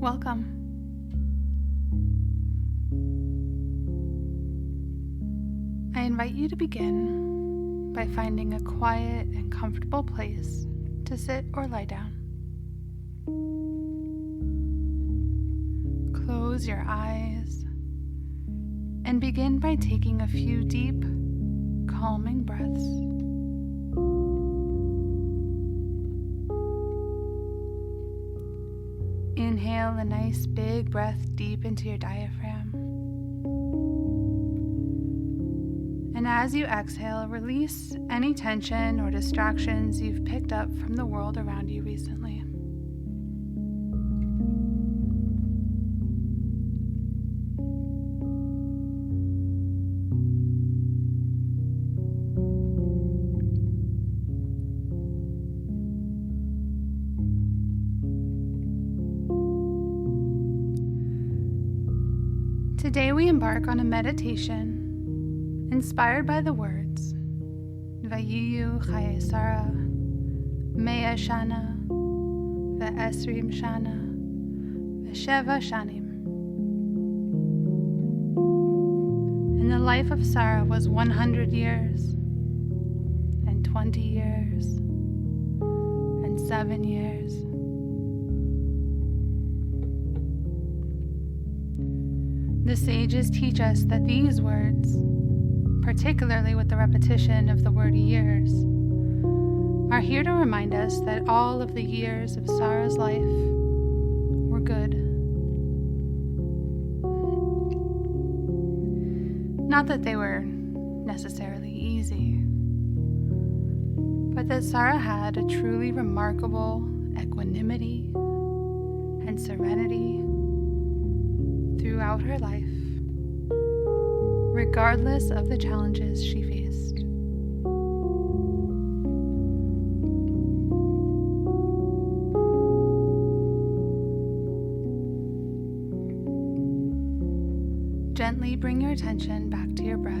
Welcome. I invite you to begin by finding a quiet and comfortable place to sit or lie down. Close your eyes and begin by taking a few deep, calming breaths. Inhale a nice big breath deep into your diaphragm. And as you exhale, release any tension or distractions you've picked up from the world around you recently. Today we embark on a meditation inspired by the words Vayiyu Chayei Sarah, Mea Shana, Ve'esrim Shana, Ve'sheva Shanim. And the life of Sarah was 100 years, and 20 years, and 7 years. The sages teach us that these words, particularly with the repetition of the word years, are here to remind us that all of the years of Sarah's life were good. Not that they were necessarily easy, but that Sarah had a truly remarkable equanimity and serenity throughout her life, regardless of the challenges she faced. Gently bring your attention back to your breath.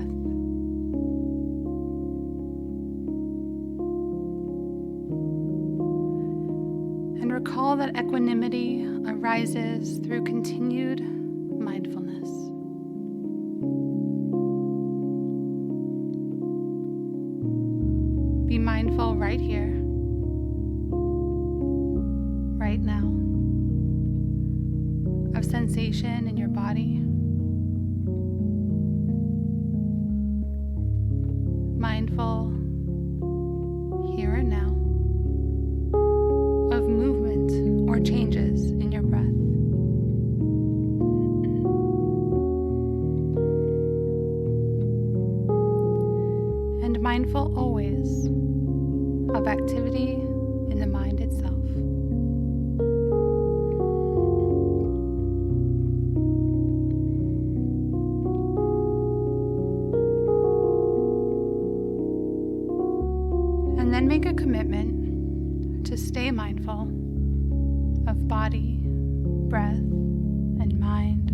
And recall that equanimity arises through continued mindfulness. Be mindful right here, right now, of sensation in your body. Mindful here and now of movement or changes in your breath. And mindful always of activity in the mind itself. And then make a commitment to stay mindful of body, breath, and mind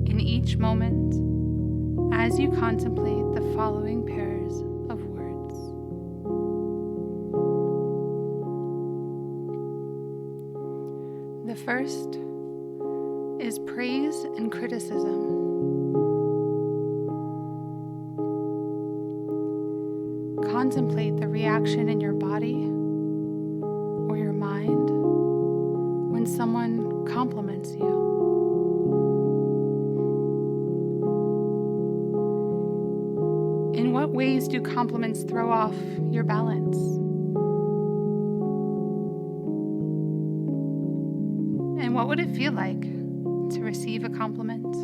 in each moment as you contemplate the following pairs of words. The first is praise and criticism. Contemplate the reaction in your body or your mind when someone compliments you. In what ways do compliments throw off your balance? And what would it feel like to receive a compliment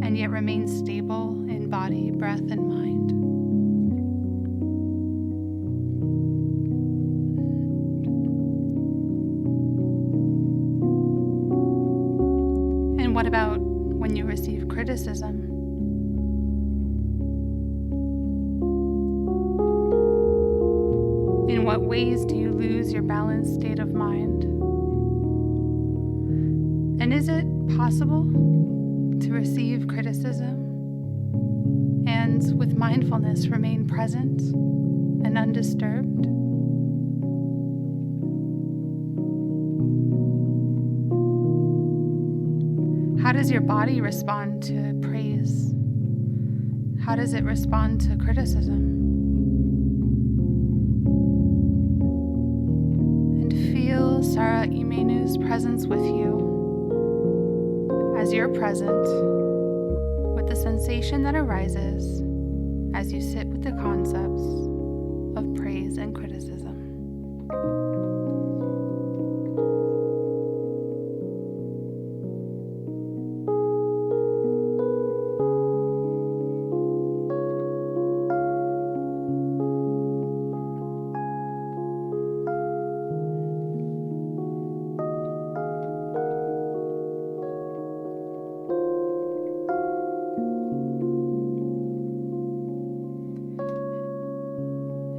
and yet remain stable in body, breath, and mind? And what about when you receive criticism? In what ways do you lose your balanced state of mind? And is it possible to receive criticism and with mindfulness remain present and undisturbed? How does your body respond to praise? How does it respond to criticism? And feel Sarah Imeinu's presence with you as you're present with the sensation that arises as you sit with the concepts of praise and criticism.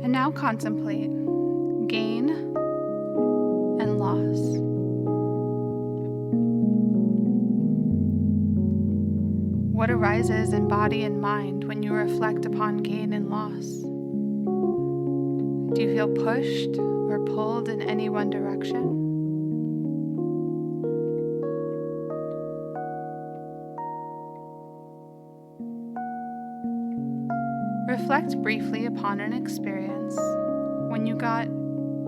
And now contemplate gain and loss. What arises in body and mind when you reflect upon gain and loss? Do you feel pushed or pulled in any one direction? Reflect briefly upon an experience when you got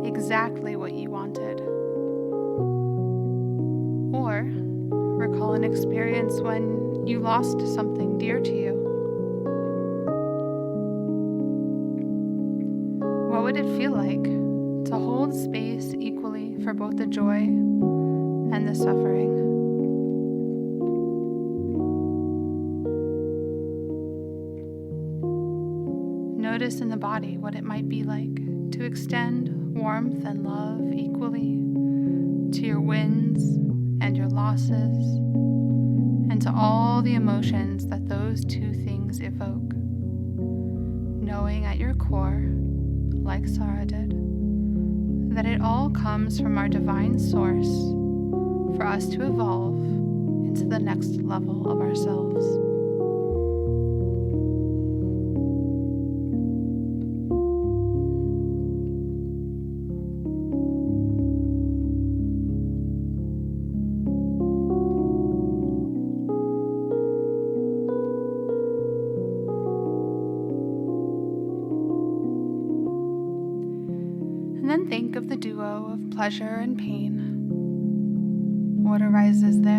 exactly what you wanted. Or recall an experience when you lost something dear to you. What would it feel like to hold space equally for both the joy and the suffering? Notice in the body what it might be like to extend warmth and love equally to your wins and your losses, and to all the emotions that those two things evoke. Knowing at your core, like Sarah did, that it all comes from our divine source for us to evolve into the next level of ourselves. And then think of the duo of pleasure and pain. What arises there?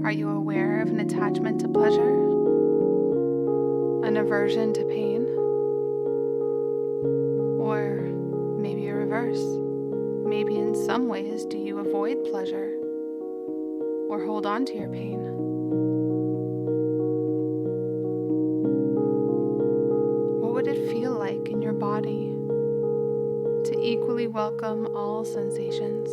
Are you aware of an attachment to pleasure? An aversion to pain? Or maybe a reverse? Maybe in some ways do you avoid pleasure or hold on to your pain? What would it feel like in your body to equally welcome all sensations?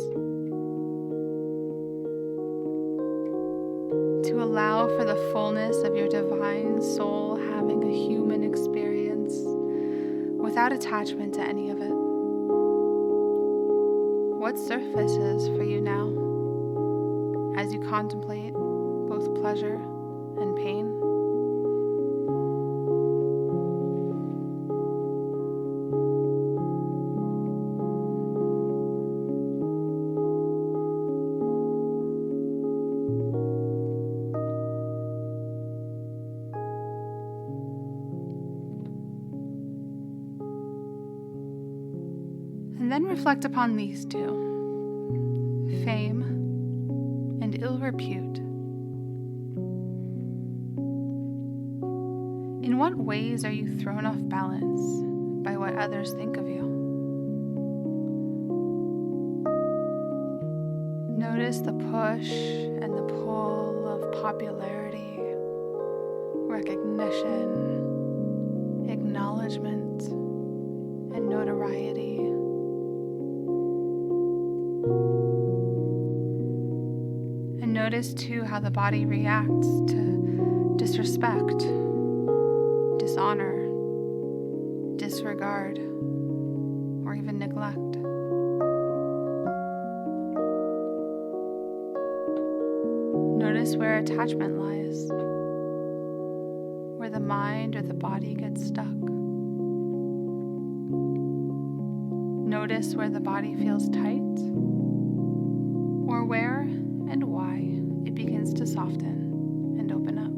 To allow for the fullness of your divine soul having a human experience without attachment to any of it. What surfaces for you now as you contemplate both pleasure and pain? And then reflect upon these two, fame and ill repute. In what ways are you thrown off balance by what others think of you? Notice the push and the pull of popularity, recognition, acknowledgement, and notoriety. And notice too how the body reacts to disrespect, dishonor, disregard, or even neglect. Notice where attachment lies, where the mind or the body gets stuck. Notice where the body feels tight, or where and why it begins to soften and open up.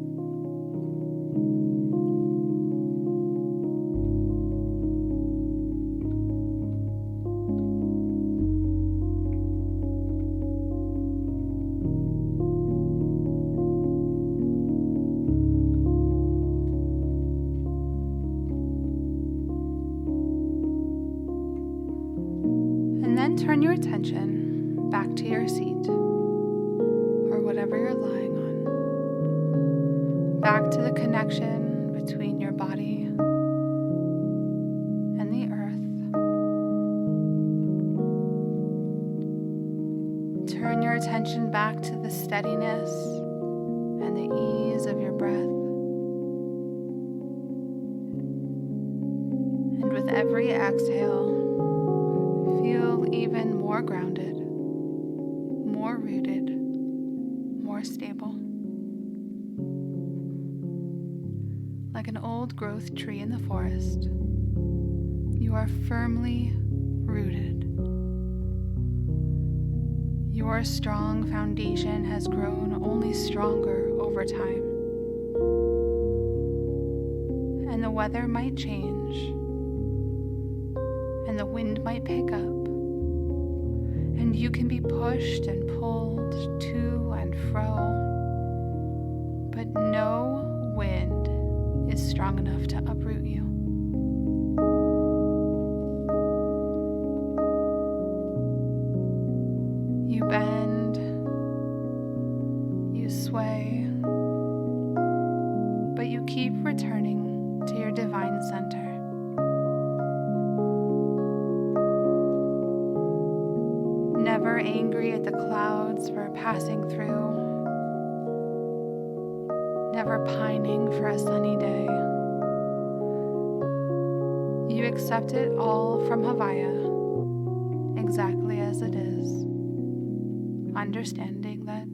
Then turn your attention back to your seat, or whatever you're lying on, back to the connection between your body and the earth. Turn your attention back to the steadiness and the ease of your breath. And with every exhale, feel even more grounded, more rooted, more stable. Like an old growth tree in the forest, you are firmly rooted. Your strong foundation has grown only stronger over time. And the weather might change, and the wind might pick up, and you can be pushed and pulled to and fro, but no wind is strong enough to uproot you. You bend, you sway, but you keep returning to your divine center. Never angry at the clouds for passing through, never pining for a sunny day. You accept it all from Havaya, exactly as it is, understanding that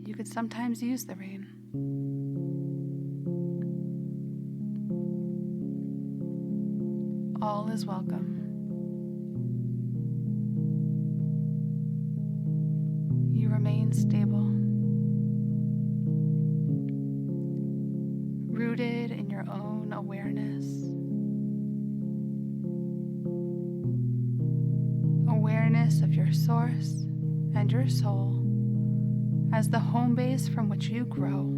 you could sometimes use the rain. All is welcome. You remain stable, rooted in your own awareness. Awareness of your source and your soul as the home base from which you grow.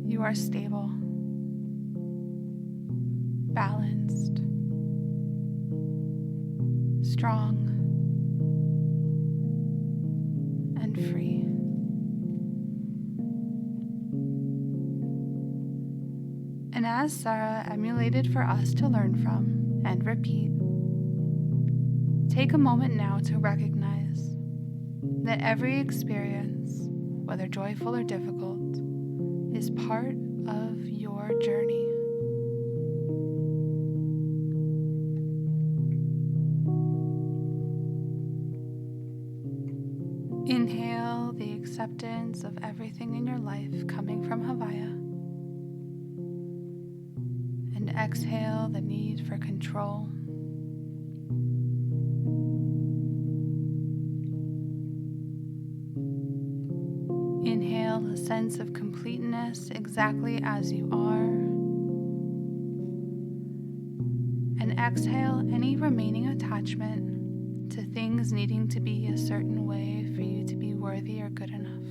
You are stable, balanced, strong, and free. And as Sarah emulated for us to learn from and repeat, take a moment now to recognize that every experience, whether joyful or difficult, is part of your journey. Inhale the acceptance of everything in your life coming from Havaya. And exhale the need for control. Inhale a sense of completeness exactly as you are. And exhale any remaining attachment to things needing to be a certain way for you to be worthy or good enough.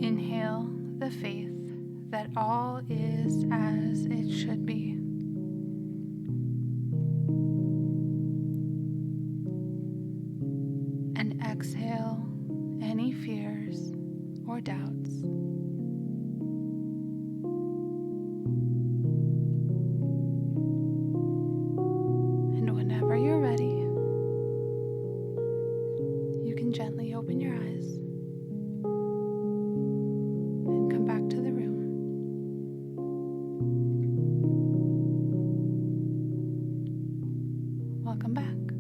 Inhale the faith that all is as it should be. And exhale any fears or doubts. Gently open your eyes and come back to the room. Welcome back.